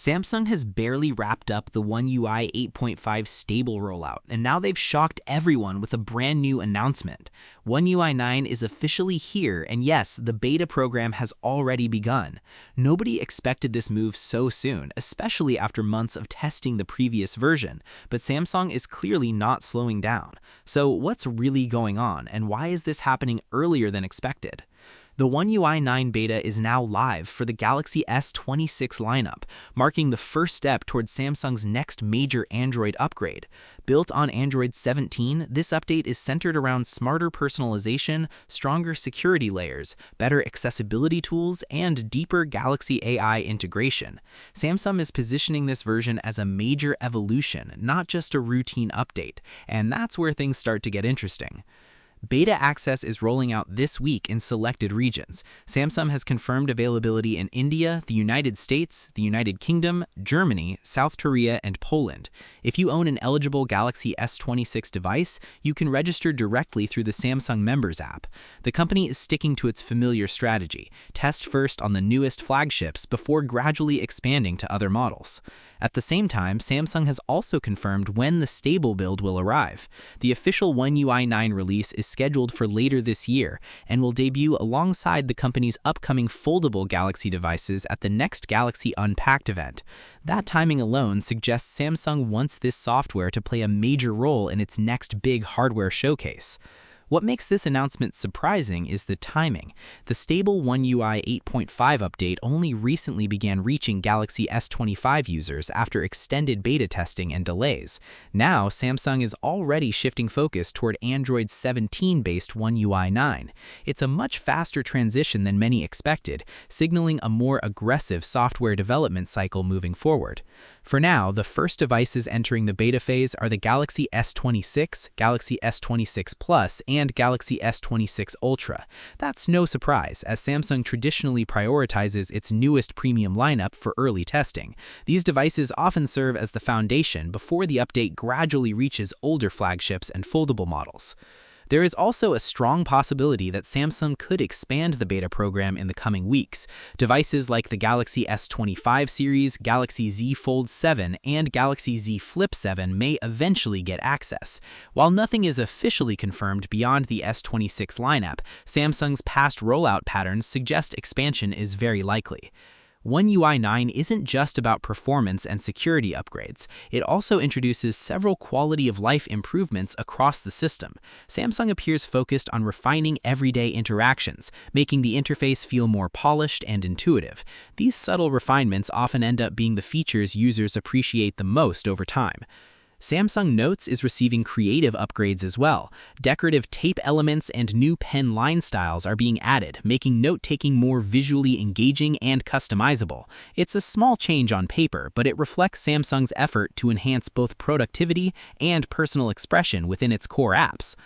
Samsung has barely wrapped up the One UI 8.5 stable rollout, and now they've shocked everyone with a brand new announcement. One UI 9 is officially here, and yes, the beta program has already begun. Nobody expected this move so soon, especially after months of testing the previous version, but Samsung is clearly not slowing down. So what's really going on, and why is this happening earlier than expected? The One UI 9 beta is now live for the Galaxy S26 lineup, marking the first step towards Samsung's next major Android upgrade. Built on Android 17, this update is centered around smarter personalization, stronger security layers, better accessibility tools, and deeper Galaxy AI integration. Samsung is positioning this version as a major evolution, not just a routine update, and that's where things start to get interesting. Beta access is rolling out this week in selected regions. Samsung has confirmed availability in India, the United States, the United Kingdom, Germany, South Korea, and Poland. If you own an eligible Galaxy S26 device, you can register directly through the Samsung Members app. The company is sticking to its familiar strategy: test first on the newest flagships before gradually expanding to other models. At the same time, Samsung has also confirmed when the stable build will arrive. The official One UI 9 release is scheduled for later this year and will debut alongside the company's upcoming foldable Galaxy devices at the next Galaxy Unpacked event. That timing alone suggests Samsung wants this software to play a major role in its next big hardware showcase. What makes this announcement surprising is the timing. The stable One UI 8.5 update only recently began reaching Galaxy S25 users after extended beta testing and delays. Now, Samsung is already shifting focus toward Android 17-based One UI 9. It's a much faster transition than many expected, signaling a more aggressive software development cycle moving forward. For now, the first devices entering the beta phase are the Galaxy S26, Galaxy S26 Plus, and Galaxy S26 Ultra. That's no surprise, as Samsung traditionally prioritizes its newest premium lineup for early testing. These devices often serve as the foundation before the update gradually reaches older flagships and foldable models. There is also a strong possibility that Samsung could expand the beta program in the coming weeks. Devices like the Galaxy S25 series, Galaxy Z Fold 7, and Galaxy Z Flip 7 may eventually get access. While nothing is officially confirmed beyond the S26 lineup, Samsung's past rollout patterns suggest expansion is very likely. One UI 9 isn't just about performance and security upgrades. It also introduces several quality-of-life improvements across the system. Samsung appears focused on refining everyday interactions, making the interface feel more polished and intuitive. These subtle refinements often end up being the features users appreciate the most over time. Samsung Notes is receiving creative upgrades as well. Decorative tape elements and new pen line styles are being added, making note-taking more visually engaging and customizable. It's a small change on paper, but it reflects Samsung's effort to enhance both productivity and personal expression within its core apps.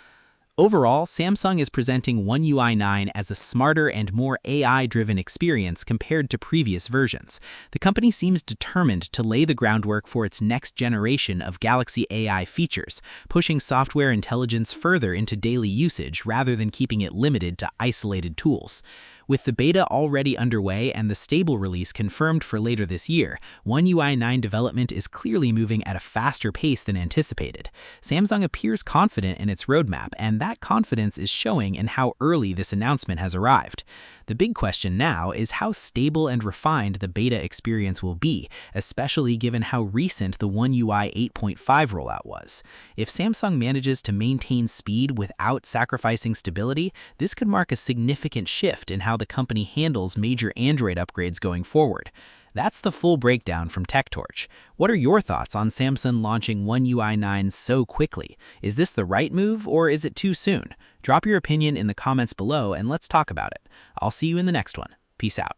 Overall, Samsung is presenting One UI 9 as a smarter and more AI-driven experience compared to previous versions. The company seems determined to lay the groundwork for its next generation of Galaxy AI features, pushing software intelligence further into daily usage rather than keeping it limited to isolated tools. With the beta already underway and the stable release confirmed for later this year, One UI 9 development is clearly moving at a faster pace than anticipated. Samsung appears confident in its roadmap, and that confidence is showing in how early this announcement has arrived. The big question now is how stable and refined the beta experience will be, especially given how recent the One UI 8.5 rollout was. If Samsung manages to maintain speed without sacrificing stability, this could mark a significant shift in how the company handles major Android upgrades going forward. That's the full breakdown from TechTorch. What are your thoughts on Samsung launching One UI 9 so quickly? Is this the right move, or is it too soon? Drop your opinion in the comments below and let's talk about it. I'll see you in the next one. Peace out.